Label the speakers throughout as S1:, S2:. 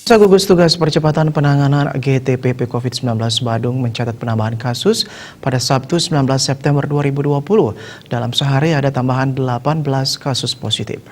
S1: Gugus Tugas Percepatan Penanganan GTPP COVID-19 Badung mencatat penambahan kasus pada Sabtu 19 September 2020. Dalam sehari ada tambahan 18 kasus positif.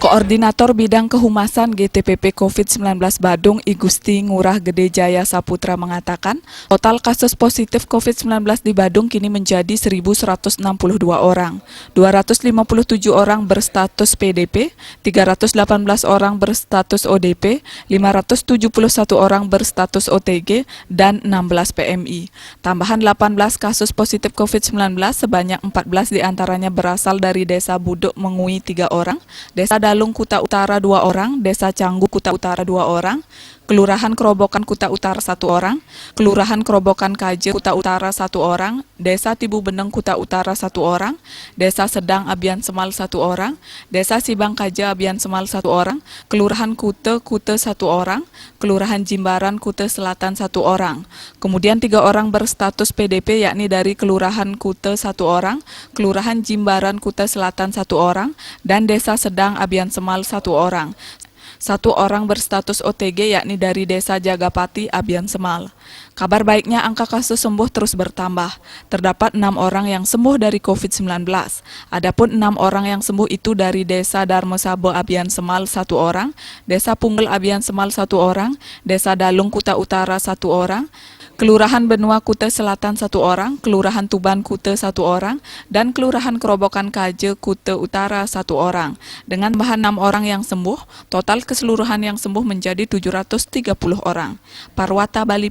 S2: Koordinator Bidang Kehumasan GTPP COVID-19 Badung I Gusti Ngurah Gede Jaya Saputra mengatakan, total kasus positif COVID-19 di Badung kini menjadi 1.162 orang. 257 orang berstatus PDP, 318 orang berstatus ODP, 571 orang berstatus OTG, dan 16 PMI. Tambahan 18 kasus positif COVID-19 sebanyak 14 diantaranya berasal dari Desa Buduk Mengui 3 orang, Desa Dalung Kuta Utara 2 orang, Desa Canggu Kuta Utara 2 orang, Kelurahan Kerobokan Kuta Utara 1 orang, Kelurahan Kerobokan Kaje Kuta Utara 1 orang, Desa Tibu Beneng Kuta Utara 1 orang, Desa Sedang Abian Semal 1 orang, Desa Sibang Kaje Abian Semal 1 orang, Kelurahan Kute 1 orang, Kelurahan Jimbaran Kute Selatan 1 orang. Kemudian 3 orang berstatus PDP yakni dari Kelurahan Kute 1 orang, Kelurahan Jimbaran Kute Selatan 1 orang, dan Desa Sedang Abian Semal 1 orang. 1 orang berstatus OTG yakni dari Desa Jagapati, Abian Semal. Kabar baiknya angka kasus sembuh terus bertambah. Terdapat 6 orang yang sembuh dari COVID-19. Adapun 6 orang yang sembuh itu dari Desa Darmosabo, Abian Semal 1 orang, Desa Punggel, Abian Semal 1 orang, Desa Dalung Kuta Utara 1 orang, Kelurahan Benua Kute Selatan 1 orang, Kelurahan Tuban Kute 1 orang, dan Kelurahan Kerobokan Kaje Kute Utara 1 orang. Dengan bahan 6 orang yang sembuh, total keseluruhan yang sembuh menjadi 730 orang. Parwata Bali